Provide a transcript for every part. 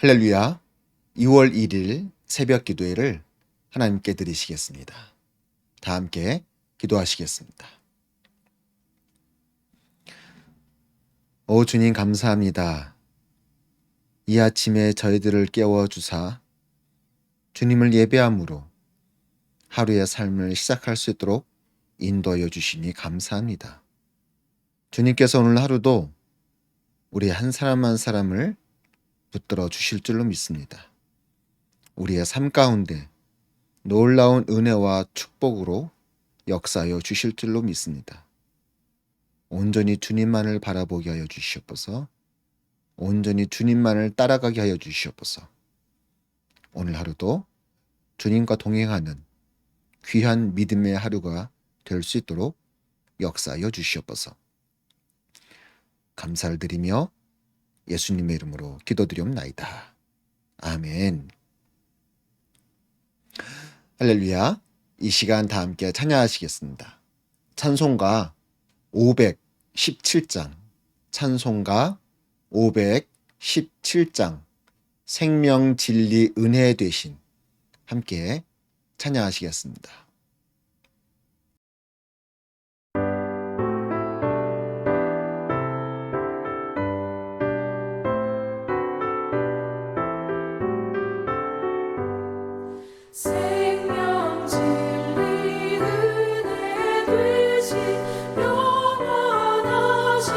할렐루야. 2월 1일 새벽 기도회를 하나님께 드리시겠습니다. 다 함께 기도하시겠습니다. 오 주님 감사합니다. 이 아침에 저희들을 깨워주사 주님을 예배함으로 하루의 삶을 시작할 수 있도록 인도하여 주시니 감사합니다. 주님께서 오늘 하루도 우리 한 사람 한 사람을 붙들어 주실 줄로 믿습니다. 우리의 삶 가운데 놀라운 은혜와 축복으로 역사하여 주실 줄로 믿습니다. 온전히 주님만을 바라보게 하여 주시옵소서. 온전히 주님만을 따라가게 하여 주시옵소서. 오늘 하루도 주님과 동행하는 귀한 믿음의 하루가 될 수 있도록 역사하여 주시옵소서. 감사를 드리며 예수님의 이름으로 기도드리옵나이다. 아멘. 할렐루야. 이 시간 다 함께 찬양하시겠습니다. 찬송가 517장, 찬송가 517장, 생명 진리 은혜 되신 함께 찬양하시겠습니다. 생명 진리 은혜 되신 영원하신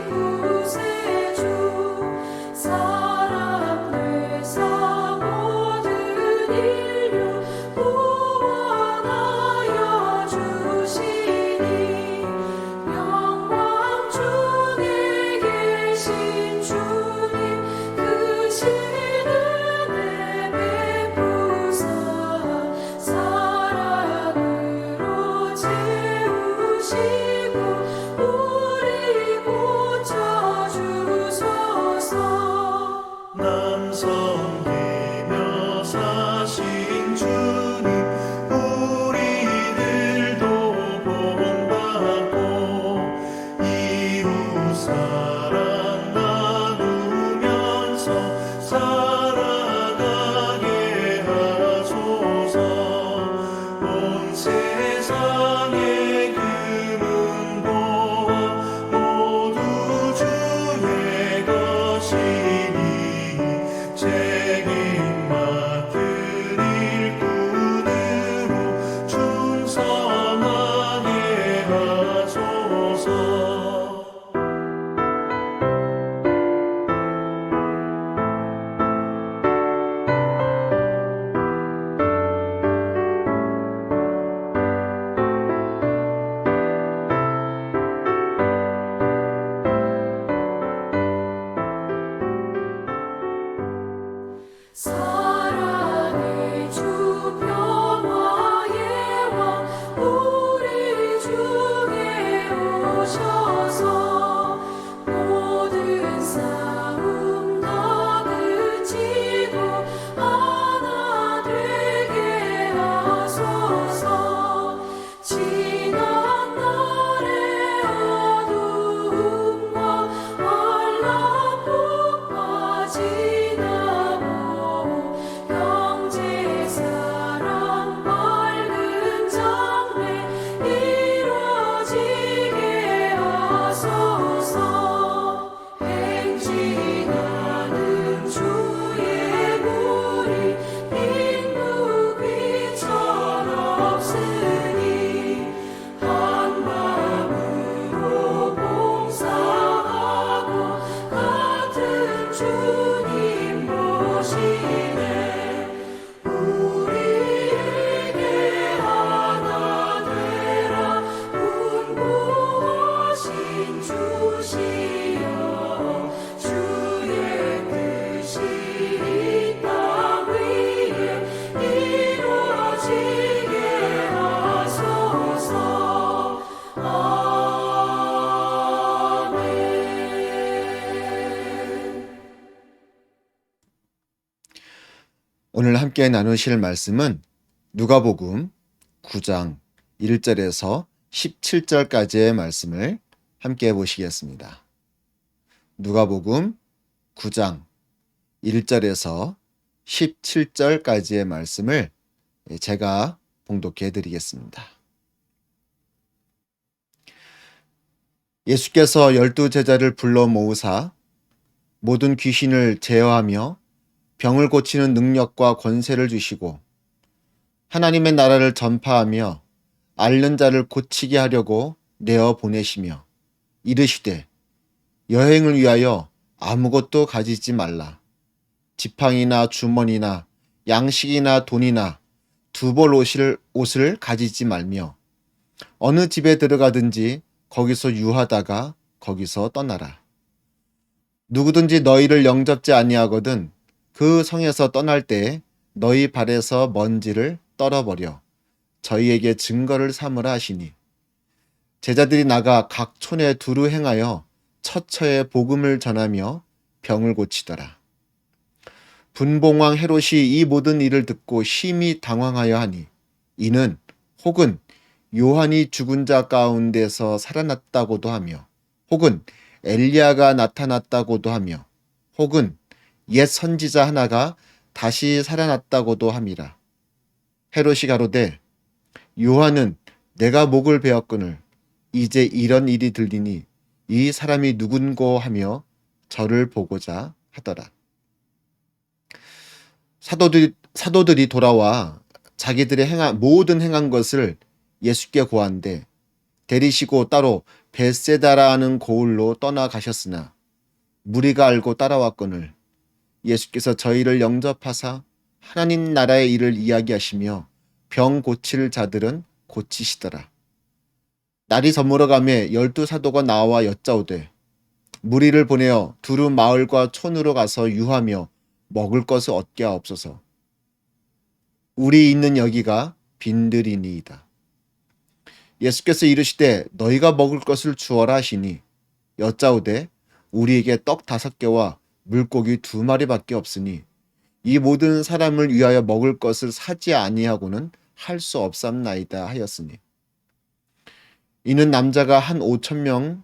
구세주 사랑 되사 모든 인류 구원하여 주시니 영광 중에 계신 주님 그 신은혜 베푸사 사랑으로 채우시고 우리 고쳐주소서. 남 섬기며 사신 주님 우리들도 본받고 이웃 사랑 나누면서 살아가게 하소서. 온 세상의 금은보화 모두 주의 것이니 책임 맡은 일꾼으로 충성하게 하소서. 사랑의 주 평화의 왕 우리 중에 오셔서 모든 싸움 다 그치고 하나 되게 하소서. 지난 날의 어두움과 환란풍파 지나고 형제 사랑 밝은 장래 이루어지게 하소서. 행진하는 주의 무리 빈묵이 철없으니 한 마음으로 봉사하고 같은 주님 모시네. 우리에게 하나 되라 분부하신 주시여. 주의 뜻이 이 땅 위에 이루어지게 하소서. 아멘. 오늘 함께 나누실 말씀은 누가복음 9장 1절에서 17절까지의 말씀을 함께 보시겠습니다. 누가복음 9장 1절에서 17절까지의 말씀을 제가 봉독해 드리겠습니다. 예수께서 12제자를 불러 모으사 모든 귀신을 제어하며 병을 고치는 능력과 권세를 주시고 하나님의 나라를 전파하며 앓는 자를 고치게 하려고 내어 보내시며 이르시되 여행을 위하여 아무것도 가지지 말라. 지팡이나 주머니나 양식이나 돈이나 두 벌 옷을 가지지 말며 어느 집에 들어가든지 거기서 유하다가 거기서 떠나라. 누구든지 너희를 영접지 아니하거든 그 성에서 떠날 때에 너희 발에서 먼지를 떨어버려 저희에게 증거를 삼으라 하시니 제자들이 나가 각 촌에 두루 행하여 처처에 복음을 전하며 병을 고치더라. 분봉왕 헤롯이 이 모든 일을 듣고 심히 당황하여 하니 이는 혹은 요한이 죽은 자 가운데서 살아났다고도 하며 혹은 엘리야가 나타났다고도 하며 혹은 옛 선지자 하나가 다시 살아났다고도 함이라. 헤롯이 가로되 요한은 내가 목을 베었거늘 이제 이런 일이 들리니 이 사람이 누군고 하며 저를 보고자 하더라. 사도들이 돌아와 자기들의 모든 행한 것을 예수께 고한데 데리시고 따로 벳세다라는 고을로 떠나가셨으나 무리가 알고 따라왔거늘 예수께서 저희를 영접하사 하나님 나라의 일을 이야기하시며 병 고칠 자들은 고치시더라. 날이 저물어가매 12사도가 나와 여짜오되 무리를 보내어 두루 마을과 촌으로 가서 유하며 먹을 것을 얻게 하옵소서. 우리 있는 여기가 빈들이니이다. 예수께서 이르시되 너희가 먹을 것을 주어라 하시니 여짜오되 우리에게 떡 5개와 물고기 2마리밖에 없으니 이 모든 사람을 위하여 먹을 것을 사지 아니하고는 할 수 없삼나이다 하였으니 이는 남자가 한 5,000명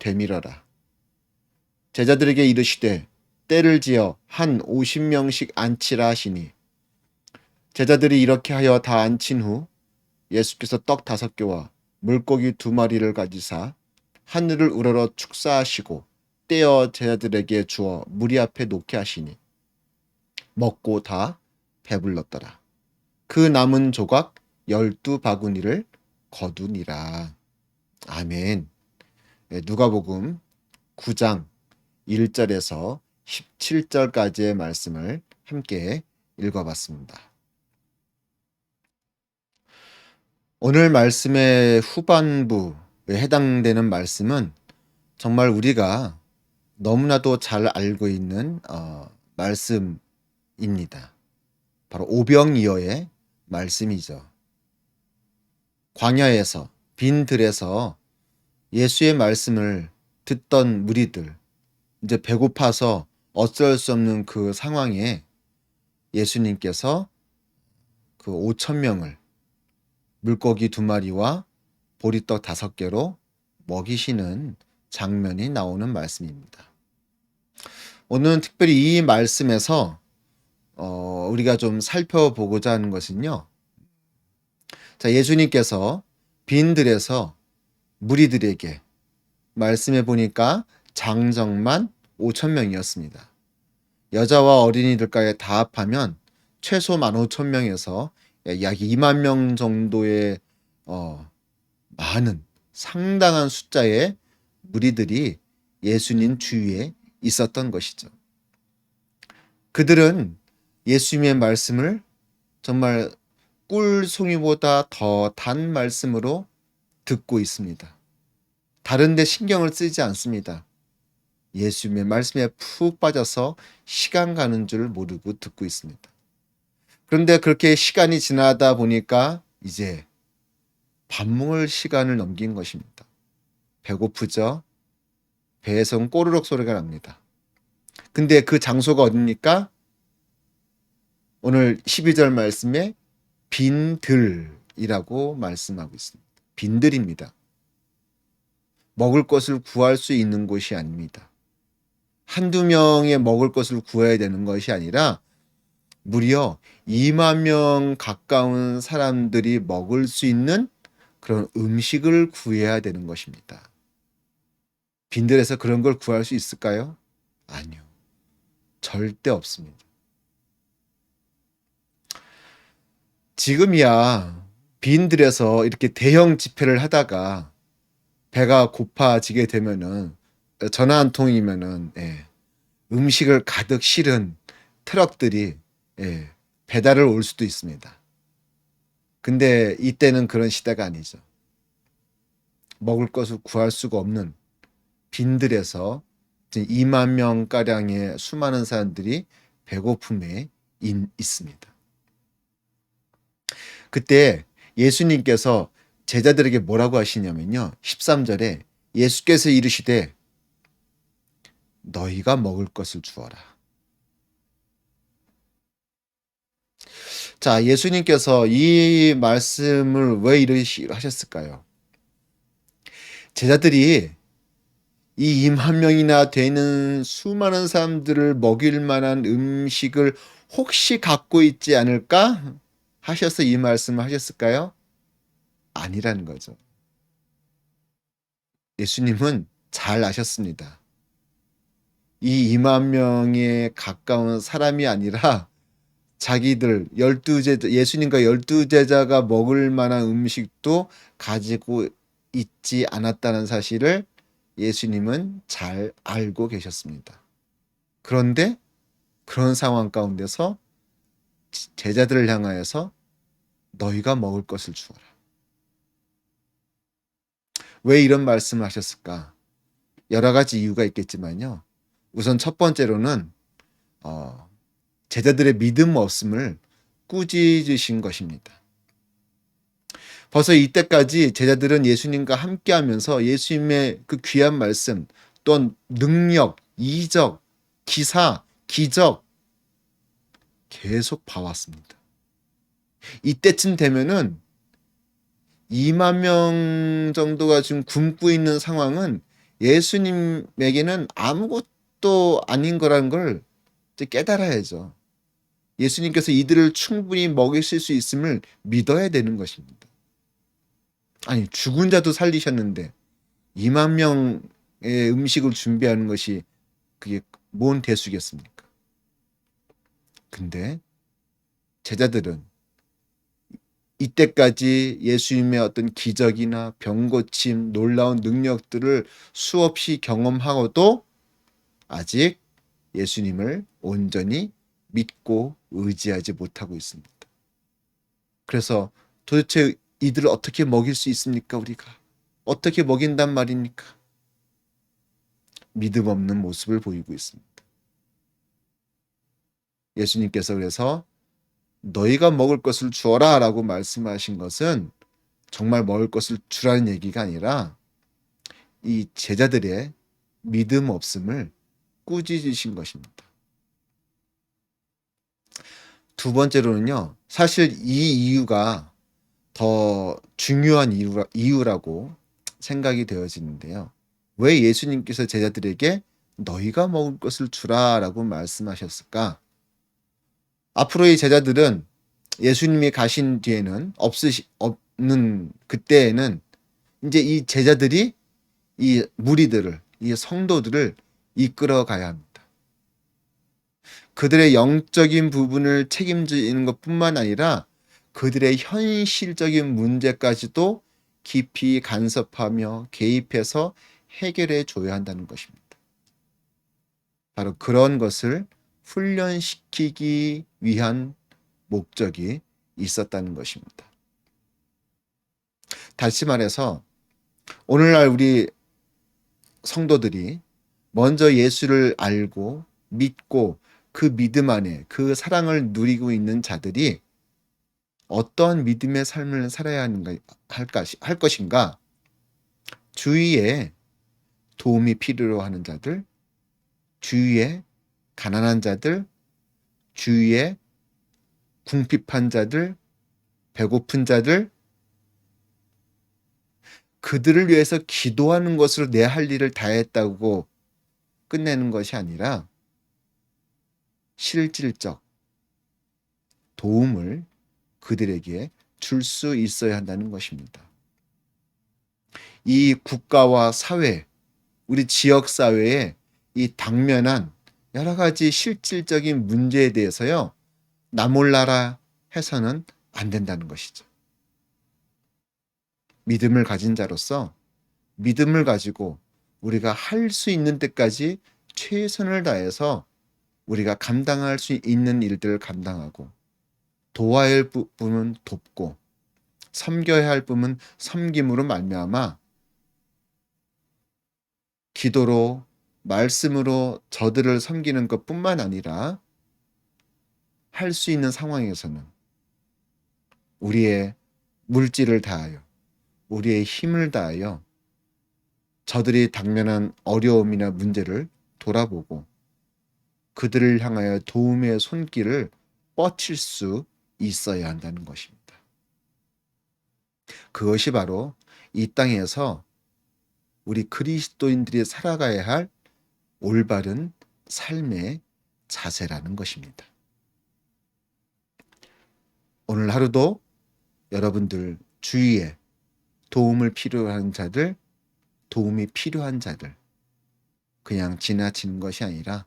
되밀어라. 제자들에게 이르시되 때를 지어 한 50명씩 앉히라 하시니 제자들이 이렇게 하여 다 앉힌 후 예수께서 떡 5개와 물고기 2마리를 가지사 하늘을 우러러 축사하시고 떼어 제자들에게 주어 무리 앞에 놓게 하시니 먹고 다 배불렀더라. 그 남은 조각 12바구니를 거두니라. 아멘. 누가복음 9장 1절에서 17절까지의 말씀을 함께 읽어봤습니다. 오늘 말씀의 후반부에 해당되는 말씀은 정말 우리가 너무나도 잘 알고 있는 말씀입니다. 바로 오병이어의 말씀이죠. 광야에서 빈 들에서 예수의 말씀을 듣던 무리들, 이제 배고파서 어쩔 수 없는 그 상황에 예수님께서 그 5,000명을 물고기 2마리와 보리떡 5개로 먹이시는 장면이 나오는 말씀입니다. 오늘은 특별히 이 말씀에서 우리가 좀 살펴보고자 하는 것은요. 자, 예수님께서 빈들에서 무리들에게 말씀해 보니까 장정만 5,000명이었습니다. 여자와 어린이들까지 다 합하면 최소 15,000명에서 약 2만 명 정도의 많은 상당한 숫자의 무리들이 예수님 주위에 있었던 것이죠. 그들은 예수님의 말씀을 정말 꿀송이보다 더 단 말씀으로 듣고 있습니다. 다른 데 신경을 쓰지 않습니다. 예수님의 말씀에 푹 빠져서 시간 가는 줄 모르고 듣고 있습니다. 그런데 그렇게 시간이 지나다 보니까 이제 밥 먹을 시간을 넘긴 것입니다. 배고프죠? 배에서 꼬르륵 소리가 납니다. 근데 그 장소가 어디입니까? 오늘 12절 말씀에 빈들이라고 말씀하고 있습니다. 빈들입니다. 먹을 것을 구할 수 있는 곳이 아닙니다. 한두 명의 먹을 것을 구해야 되는 것이 아니라 무려 2만 명 가까운 사람들이 먹을 수 있는 그런 음식을 구해야 되는 것입니다. 빈들에서 그런 걸 구할 수 있을까요? 아니요. 절대 없습니다. 지금이야 빈들에서 이렇게 대형 집회를 하다가 배가 고파지게 되면은 전화 한 통이면은 음식을 가득 실은 트럭들이 배달을 올 수도 있습니다. 근데 이때는 그런 시대가 아니죠. 먹을 것을 구할 수가 없는 빈들에서 2만 명가량의 수많은 사람들이 배고픔에 있습니다. 그때 예수님께서 제자들에게 뭐라고 하시냐면요. 13절에 예수께서 이르시되 너희가 먹을 것을 주어라. 자, 예수님께서 이 말씀을 왜 하셨을까요? 제자들이 이 2만 명이나 되는 수많은 사람들을 먹일 만한 음식을 혹시 갖고 있지 않을까 하셔서 이 말씀을 하셨을까요? 아니라는 거죠. 예수님은 잘 아셨습니다. 이 2만 명에 가까운 사람이 아니라 자기들 예수님과 12제자가 먹을 만한 음식도 가지고 있지 않았다는 사실을 예수님은 잘 알고 계셨습니다. 그런데 그런 상황 가운데서 제자들을 향하여서 너희가 먹을 것을 주어라. 왜 이런 말씀을 하셨을까? 여러 가지 이유가 있겠지만요. 우선 첫 번째로는 제자들의 믿음 없음을 꾸짖으신 것입니다. 벌써 이때까지 제자들은 예수님과 함께하면서 예수님의 그 귀한 말씀, 또한 능력, 이적, 기사, 기적 계속 봐왔습니다. 이때쯤 되면은 2만 명 정도가 지금 굶고 있는 상황은 예수님에게는 아무것도 아닌 거라는 걸 이제 깨달아야죠. 예수님께서 이들을 충분히 먹이실 수 있음을 믿어야 되는 것입니다. 아니, 죽은 자도 살리셨는데 2만 명의 음식을 준비하는 것이 그게 뭔 대수겠습니까? 근데 제자들은 이때까지 예수님의 어떤 기적이나 병고침, 놀라운 능력들을 수없이 경험하고도 아직 예수님을 온전히 믿고 의지하지 못하고 있습니다. 그래서 도대체 이들을 어떻게 먹일 수 있습니까? 우리가 어떻게 먹인단 말입니까? 믿음 없는 모습을 보이고 있습니다. 예수님께서 그래서 너희가 먹을 것을 주어라 라고 말씀하신 것은 정말 먹을 것을 주라는 얘기가 아니라 이 제자들의 믿음 없음을 꾸짖으신 것입니다. 두 번째로는요, 사실 이 이유가 더 중요한 이유라고 생각이 되어지는데요. 왜 예수님께서 제자들에게 너희가 먹을 것을 주라 라고 말씀하셨을까? 앞으로의 제자들은 예수님이 가신 뒤에는 없는 그때에는 이제 이 제자들이 이 무리들을, 이 성도들을 이끌어 가야 합니다. 그들의 영적인 부분을 책임지는 것뿐만 아니라 그들의 현실적인 문제까지도 깊이 간섭하며 개입해서 해결해 줘야 한다는 것입니다. 바로 그런 것을 훈련시키기 위한 목적이 있었다는 것입니다. 다시 말해서 오늘날 우리 성도들이 먼저 예수를 알고 믿고 그 믿음 안에 그 사랑을 누리고 있는 자들이 어떠한 믿음의 삶을 살아야 할 것인가? 주위에 도움이 필요로 하는 자들, 주위에 가난한 자들, 주위에 궁핍한 자들, 배고픈 자들, 그들을 위해서 기도하는 것으로 내 할 일을 다했다고 끝내는 것이 아니라 실질적 도움을 그들에게 줄 수 있어야 한다는 것입니다. 이 국가와 사회, 우리 지역 사회에 이 당면한 여러 가지 실질적인 문제에 대해서요, 나 몰라라 해서는 안 된다는 것이죠. 믿음을 가진 자로서 믿음을 가지고 우리가 할 수 있는 데까지 최선을 다해서 우리가 감당할 수 있는 일들을 감당하고, 도와야 할 부분은 돕고, 섬겨야 할 부분은 섬김으로 말미암아 기도로 말씀으로 저들을 섬기는 것뿐만 아니라 할 수 있는 상황에서는 우리의 물질을 다하여 우리의 힘을 다하여 저들이 당면한 어려움이나 문제를 돌아보고 그들을 향하여 도움의 손길을 뻗칠 수 있어야 한다는 것입니다. 그것이 바로 이 땅에서 우리 그리스도인들이 살아가야 할 올바른 삶의 자세라는 것입니다. 오늘 하루도 여러분들 주위에 도움이 필요한 자들, 그냥 지나치는 것이 아니라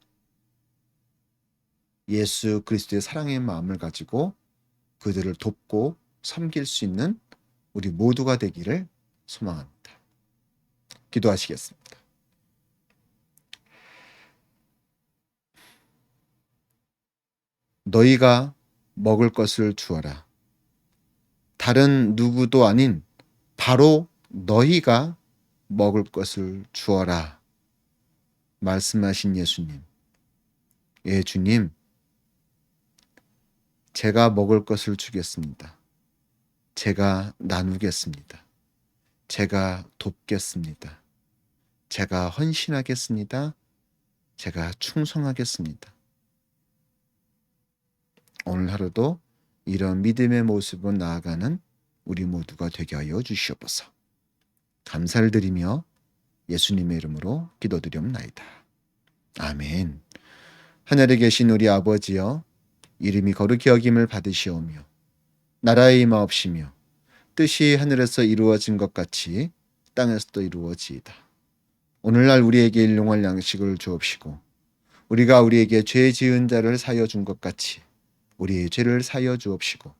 예수 그리스도의 사랑의 마음을 가지고 그들을 돕고 섬길 수 있는 우리 모두가 되기를 소망합니다. 기도하시겠습니다. 너희가 먹을 것을 주어라. 다른 누구도 아닌 바로 너희가 먹을 것을 주어라. 말씀하신 예수님. 예, 주님. 제가 먹을 것을 주겠습니다. 제가 나누겠습니다. 제가 돕겠습니다. 제가 헌신하겠습니다. 제가 충성하겠습니다. 오늘 하루도 이런 믿음의 모습으로 나아가는 우리 모두가 되게 하여 주시옵소서. 감사를 드리며 예수님의 이름으로 기도드리옵나이다. 아멘. 하늘에 계신 우리 아버지여, 이름이 거룩히 여김을 받으시오며 나라의 임하옵시며 뜻이 하늘에서 이루어진 것 같이 땅에서도 이루어지이다. 오늘날 우리에게 일용할 양식을 주옵시고 우리가 우리에게 죄 지은 자를 사여 준 것 같이 우리의 죄를 사여 주옵시고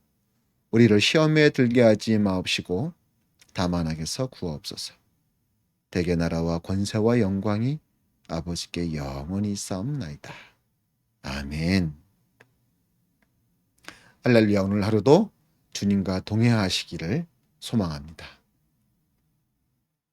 우리를 시험에 들게 하지 마옵시고 다만 악에서 구하옵소서. 대개 나라와 권세와 영광이 아버지께 영원히 있사옵나이다. 아멘. 할렐루야. 오늘 하루도 주님과 동행하시기를 소망합니다.